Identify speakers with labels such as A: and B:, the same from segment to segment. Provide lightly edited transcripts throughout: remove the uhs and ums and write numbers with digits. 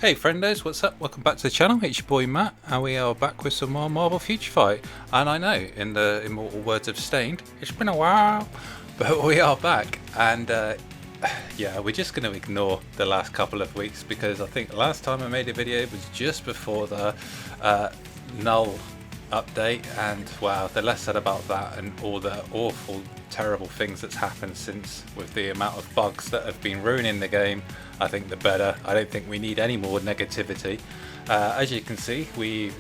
A: Hey Friendos, what's up? Welcome back to the channel. It's your boy Matt, and we are back with some more Marvel Future Fight. And I know, in the immortal words of Stained, it's been a while, but we are back. And yeah, we're just going to ignore the last couple of weeks because I think the last time I made a video was just before the null update, and wow, the less said about that and all the awful, terrible things that's happened since, with the amount of bugs that have been ruining the game, I think the better. I don't think we need any more negativity. As you can see, we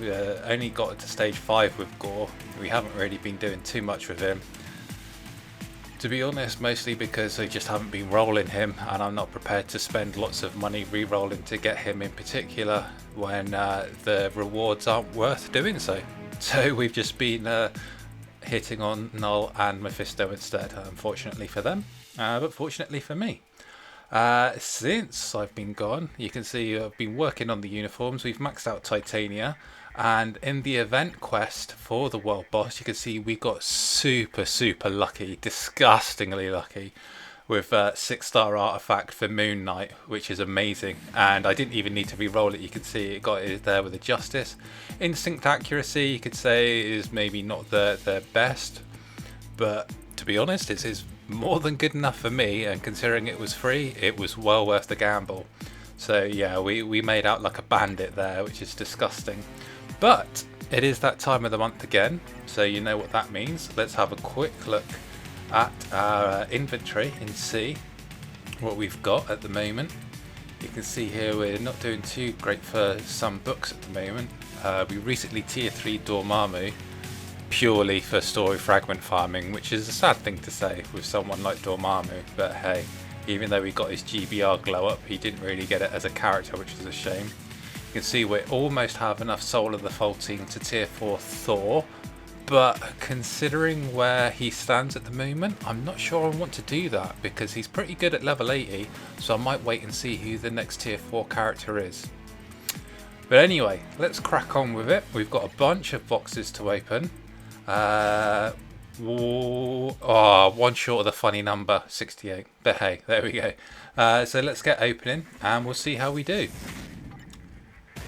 A: only got to stage 5 with Gore. We haven't really been doing too much with him, to be honest, mostly because I just haven't been rolling him, and I'm not prepared to spend lots of money re-rolling to get him in particular when the rewards aren't worth doing so. So we've just been hitting on Null and Mephisto instead, unfortunately for them, but fortunately for me. Since I've been gone, you can see I've been working on the uniforms. We've maxed out Titania, and in the event quest for the world boss, you can see we got super lucky, disgustingly lucky, with 6-star artifact for Moon Knight, which is amazing. And I didn't even need to re-roll it. You can see it got it there with a Justice. Instinct accuracy, you could say, is maybe not the best, but to be honest, it is more than good enough for me, and considering it was free, it was well worth the gamble. So yeah, we made out like a bandit there, which is disgusting. But it is that time of the month again, so you know what that means. Let's have a quick look at our inventory and see what we've got at the moment. You can see here we're not doing too great for some books at the moment. We recently tier 3 Dormammu purely for story fragment farming, which is a sad thing to say with someone like Dormammu, but hey, even though he got his GBR glow up, he didn't really get it as a character, which is a shame. You can see we almost have enough Soul of the Faultine to tier 4 Thor, but considering where he stands at the moment, I'm not sure I want to do that because he's pretty good at level 80, so I might wait and see who the next tier 4 character is. But anyway, let's crack on with it. We've got a bunch of boxes to open. One short of the funny number, 68, but hey, there we go. So let's get opening and we'll see how we do.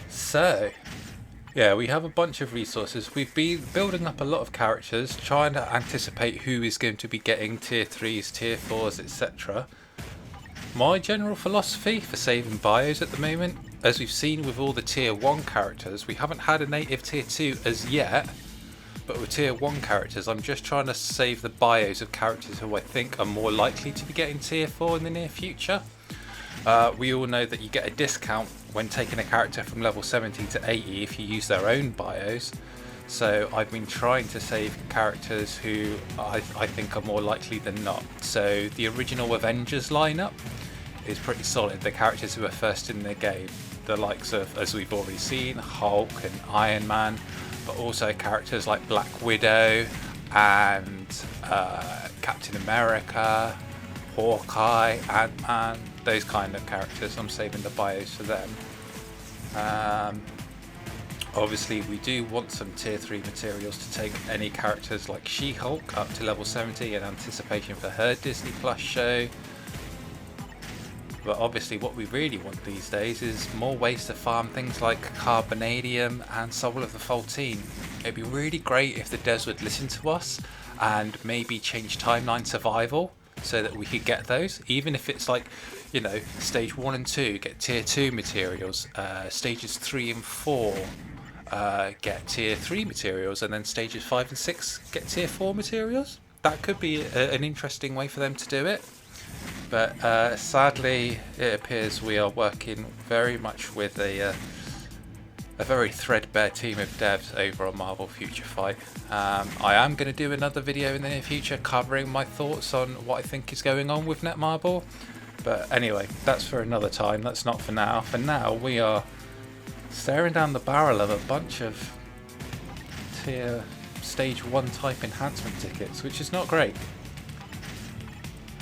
A: So yeah, we have a bunch of resources. We've been building up a lot of characters, trying to anticipate who is going to be getting tier 3s, tier 4s, etc. My general philosophy for saving bios at the moment, as we've seen with all the tier 1 characters, we haven't had a native tier 2 as yet, but with tier 1 characters, I'm just trying to save the bios of characters who I think are more likely to be getting tier 4 in the near future. We all know that you get a discount when taking a character from level 70 to 80 if you use their own bios. So I've been trying to save characters who I think are more likely than not. So the original Avengers lineup is pretty solid. The characters who are first in the game, the likes of, as we've already seen, Hulk and Iron Man, but also characters like Black Widow and Captain America, Hawkeye, Ant-Man, those kind of characters. I'm saving the bios for them. Obviously we do want some tier 3 materials to take any characters like She-Hulk up to level 70 in anticipation for her Disney Plus show. But obviously what we really want these days is more ways to farm things like Carbonadium and Soul of the Faultine. It'd be really great if the devs would listen to us and maybe change Timeline Survival so that we could get those, even if it's like, you know, stage 1 and 2 get tier 2 materials, stages 3 and 4 get tier 3 materials, and then stages 5 and 6 get tier 4 materials. That could be an interesting way for them to do it. But sadly, it appears we are working very much with a very threadbare team of devs over on Marvel Future Fight. I am going to do another video in the near future covering my thoughts on what I think is going on with Netmarble. But anyway, that's for another time. That's not for now. For now, we are staring down the barrel of a bunch of tier stage 1 type enhancement tickets, which is not great.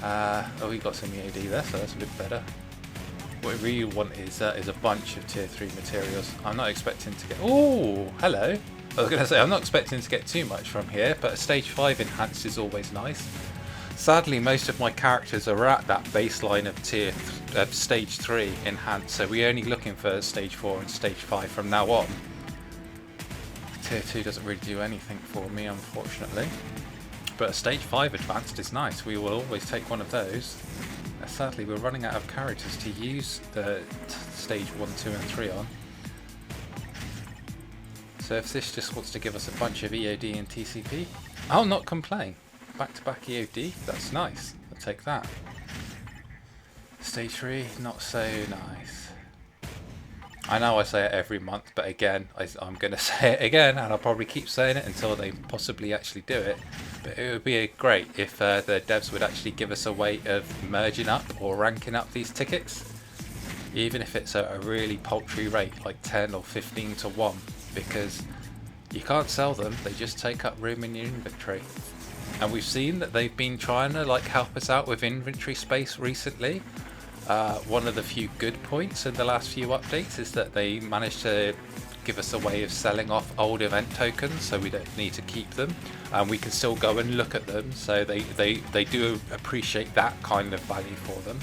A: Oh, we got some EAD there, so that's a bit better. What we really want is a bunch of tier 3 materials. I'm not expecting to get... Oh, hello! I was going to say, I'm not expecting to get too much from here, but a stage 5 enhanced is always nice. Sadly, most of my characters are at that baseline of stage 3 enhanced, so we're only looking for stage 4 and stage 5 from now on. Tier 2 doesn't really do anything for me, unfortunately. But a stage 5 advanced is nice, we will always take one of those. Sadly, we're running out of characters to use the stage 1, 2 and 3 on. So if this just wants to give us a bunch of EOD and TCP, I'll not complain. Back-to-back EOD, that's nice. I'll take that. Stage 3, not so nice. I know I say it every month, but again, I'm going to say it again, and I'll probably keep saying it until they possibly actually do it. But it would be great if the devs would actually give us a way of merging up or ranking up these tickets, even if it's a really paltry rate, like 10 or 15 to 1, because you can't sell them, they just take up room in your inventory. And we've seen that they've been trying to help us out with inventory space recently. One of the few good points in the last few updates is that they managed to give us a way of selling off old event tokens, so we don't need to keep them, and we can still go and look at them, so they do appreciate that kind of value for them.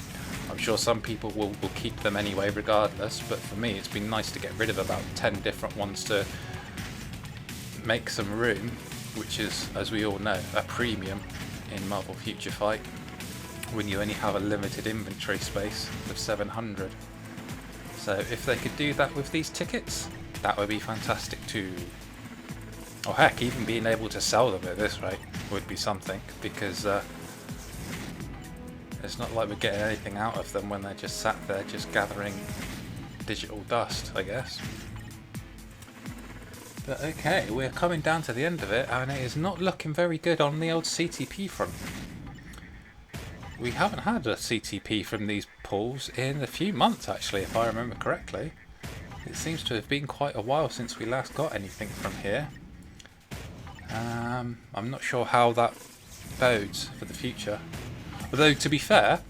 A: I'm sure some people will keep them anyway regardless, but for me it's been nice to get rid of about 10 different ones to make some room, which is, as we all know, a premium in Marvel Future Fight when you only have a limited inventory space of 700. So if they could do that with these tickets, that would be fantastic too. Or heck, even being able to sell them at this rate would be something, because it's not like we're getting anything out of them when they're just sat there just gathering digital dust, I guess. But okay, we're coming down to the end of it, and it is not looking very good on the old CTP front. We haven't had a CTP from these pools in a few months actually, if I remember correctly. It seems to have been quite a while since we last got anything from here. I'm not sure how that bodes for the future. Although, to be fair,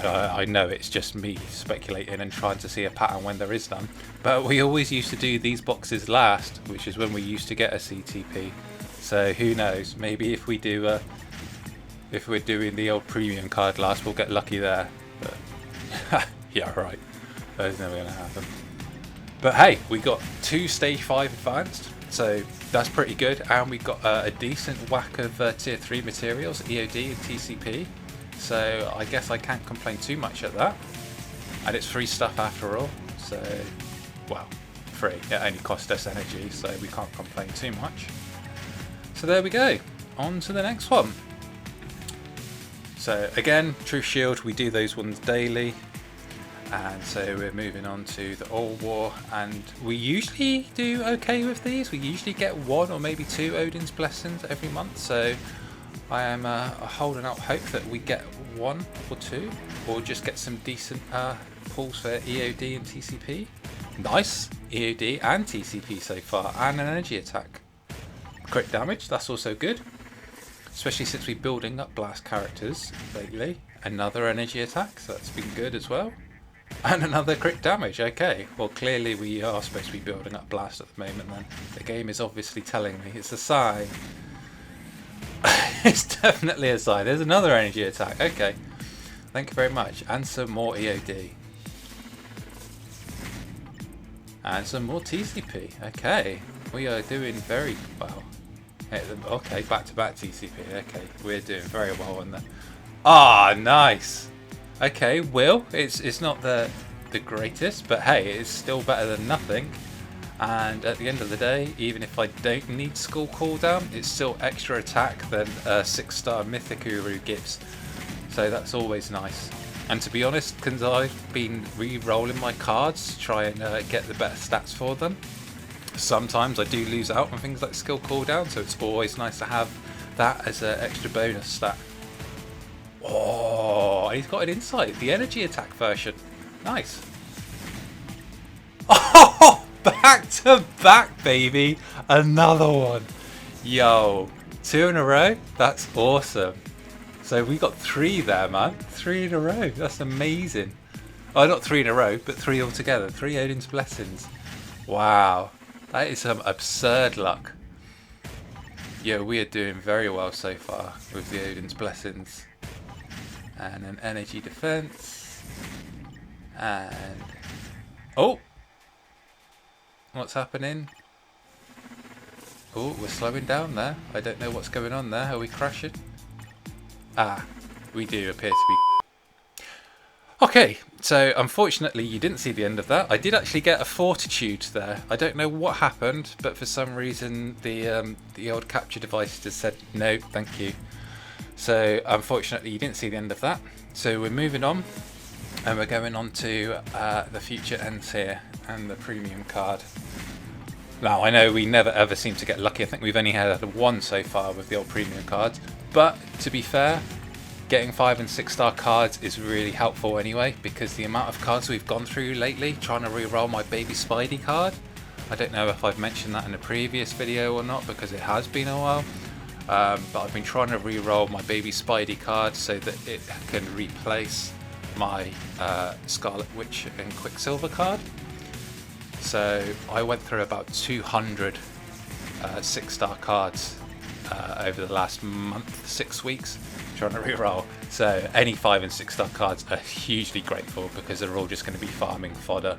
A: I know it's just me speculating and trying to see a pattern when there is none, but we always used to do these boxes last, which is when we used to get a CTP. So who knows, maybe if we do if we're doing the old premium card last, we'll get lucky there. But yeah, right, that's never going to happen. But hey, we got 2 stage 5 advanced, so that's pretty good, and we got a decent whack of tier 3 materials, EOD and TCP. So I guess I can't complain too much at that, and it's free stuff after all, so, well, free, it only cost us energy, so we can't complain too much. So there we go, on to the next one. So again, True Shield, we do those ones daily, and so we're moving on to the All War, and we usually do okay with these. We usually get 1 or maybe 2 Odin's Blessings every month, so I am holding out hope that we get 1 or 2, or just get some decent pulls for EOD and TCP. Nice, EOD and TCP so far, and an energy attack. Crit damage, that's also good, especially since we're building up blast characters lately. Another energy attack, so that's been good as well. And another crit damage, okay. Well, clearly we are supposed to be building up blast at the moment then. The game is obviously telling me, it's a sign. It's definitely a sign. There's another energy attack. Okay. Thank you very much. And some more EOD. And some more TCP. Okay. We are doing very well. Okay, back-to-back TCP. Okay. We're doing very well on that. Ah, nice. Okay, Will. It's not the greatest, but hey, it's still better than nothing. And at the end of the day, even if I don't need school cooldown, it's still extra attack than a 6-star Mythic Uru gives. So that's always nice. And to be honest, because I've been re-rolling my cards to try and get the better stats for them, sometimes I do lose out on things like skill cooldown, so it's always nice to have that as an extra bonus stat. Oh, he's got an insight, the energy attack version. Nice. Oh! Back to back, baby. Another one. Yo, 2 in a row? That's awesome. So we got 3 there, man. 3 in a row. That's amazing. Oh, not 3 in a row, but 3 altogether. 3 Odin's Blessings. Wow. That is some absurd luck. yeah, we are doing very well so far with the Odin's Blessings. And an energy defense. And... oh! What's happening? Oh, we're slowing down there. I don't know what's going on there. Are we crashing? Ah, we do appear to be. Okay, so unfortunately you didn't see the end of that. I did actually get a fortitude there. I don't know what happened, but for some reason the old capture device just said no, thank you. So unfortunately you didn't see the end of that. So we're moving on, and we're going on to the future ends here and the premium card. Now I know we never ever seem to get lucky. I think we've only had one so far with the old premium cards, but to be fair, getting 5 and 6 star cards is really helpful anyway, because the amount of cards we've gone through lately trying to re-roll my baby Spidey card, I don't know if I've mentioned that in a previous video or not, because it has been a while, but I've been trying to re-roll my baby Spidey card so that it can replace my Scarlet Witch and Quicksilver card. So I went through about 200 6 star cards over the last month, 6 weeks, trying to reroll. So any 5 and 6 star cards are hugely grateful, because they're all just going to be farming fodder,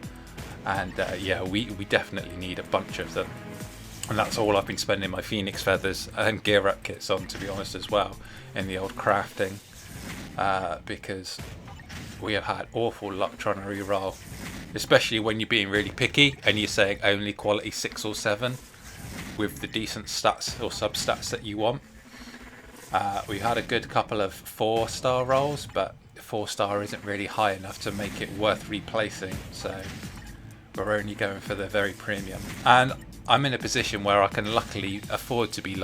A: and yeah, we definitely need a bunch of them, and that's all I've been spending my Phoenix feathers and gear up kits on, to be honest, as well, in the old crafting, because we have had awful luck trying to reroll, especially when you're being really picky and you're saying only quality 6 or 7 with the decent stats or sub stats that you want. We've had a good couple of 4 star rolls, but 4 star isn't really high enough to make it worth replacing, so we're only going for the very premium. And I'm in a position where I can luckily afford to be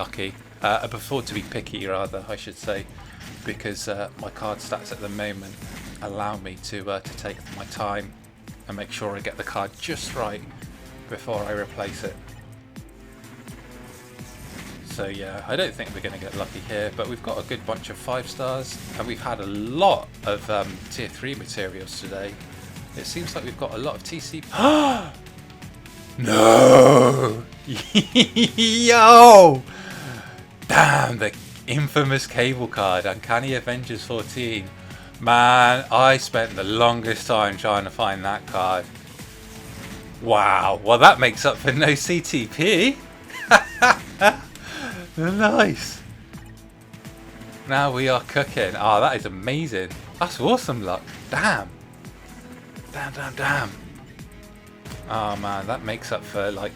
A: picky rather, I should say, because my card stats at the moment allow me to take my time and make sure I get the card just right before I replace it. So yeah, I don't think we're going to get lucky here, but we've got a good bunch of 5 stars, and we've had a lot of tier 3 materials today. It seems like we've got a lot of TC. No! Yo! Damn, the infamous cable card, Uncanny Avengers 14. Man, I spent the longest time trying to find that card. Wow, well that makes up for no CTP. Nice. Now we are cooking. Oh, that is amazing. That's awesome luck. Damn. Damn. Oh man, that makes up for like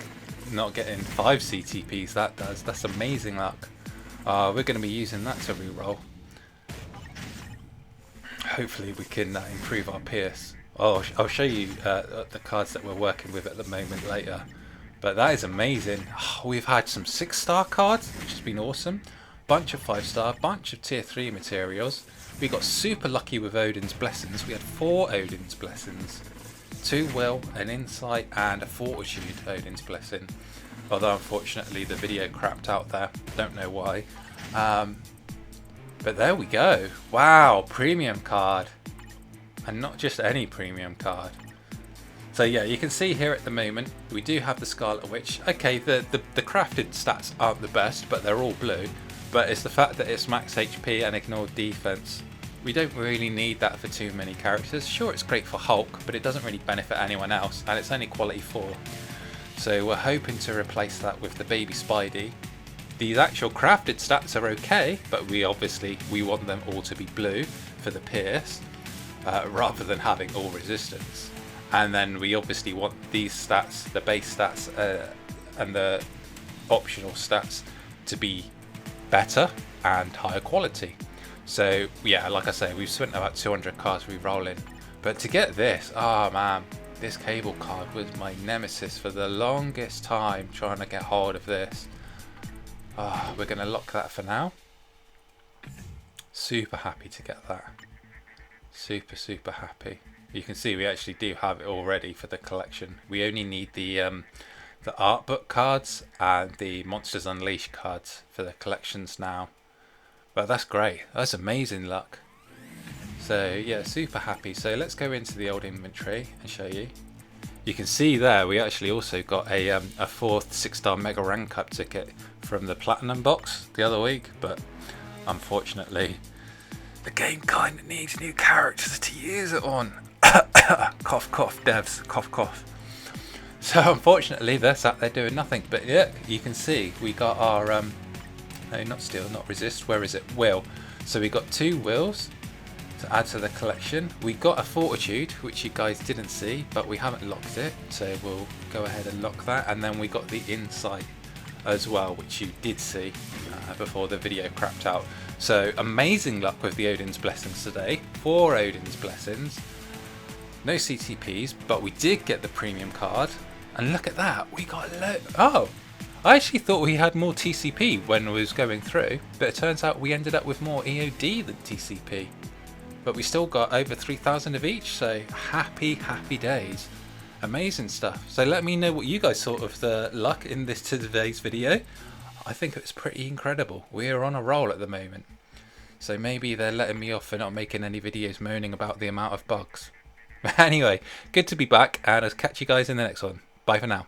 A: not getting 5 CTPs. That does. That's amazing luck. We're going to be using that to reroll. Hopefully we can improve our Pierce. Oh, I'll show you the cards that we're working with at the moment later. But that is amazing. Oh, we've had some 6 star cards, which has been awesome. Bunch of 5 star, bunch of tier 3 materials. We got super lucky with Odin's Blessings. We had 4 Odin's Blessings. 2 Will, an Insight, and a Fortitude Odin's Blessing. Although unfortunately the video crapped out there. Don't know why. But there we go. Wow, premium card. And not just any premium card. So yeah, you can see here at the moment, we do have the Scarlet Witch. Okay, the crafted stats aren't the best, but they're all blue. But it's the fact that it's max HP and ignored defense. We don't really need that for too many characters. Sure, it's great for Hulk, but it doesn't really benefit anyone else, and it's only quality 4. So we're hoping to replace that with the baby Spidey. These actual crafted stats are okay, but we want them all to be blue for the Pierce, rather than having all resistance. And then we obviously want these stats, the base stats and the optional stats, to be better and higher quality. So yeah, like I say, we've spent about 200 cards re-rolling, but to get this, oh man, this cable card was my nemesis for the longest time, trying to get hold of this. We're going to lock that for now. Super happy to get that. Super happy. You can see we actually do have it already for the collection. We only need the art book cards and the Monsters Unleashed cards for the collections now. But that's great. That's amazing luck. So yeah, super happy. So let's go into the old inventory and show you. You can see there we actually also got a 4th 6-star Mega Rank Cup ticket from the Platinum box the other week, but unfortunately the game kind of needs new characters to use it on. Cough cough devs, cough cough. So unfortunately they're sat there doing nothing, but yeah, you can see we got our no, not steal, not resist, where is it, will. So we got 2 wills to add to the collection. We got a fortitude, which you guys didn't see, but we haven't locked it, so we'll go ahead and lock that. And then we got the insight as well, which you did see before the video crapped out. So amazing luck with the Odin's Blessings today. 4 Odin's Blessings, no CTPs, but we did get the premium card. And look at that, we got oh, I actually thought we had more TCP when I was going through, but it turns out we ended up with more EOD than TCP. But we still got over 3,000 of each, so happy days. Amazing stuff. So let me know what you guys thought of the luck in today's video. I think it's pretty incredible. We're on a roll at the moment. So maybe they're letting me off for not making any videos moaning about the amount of bugs. But anyway, good to be back, and I'll catch you guys in the next one. Bye for now.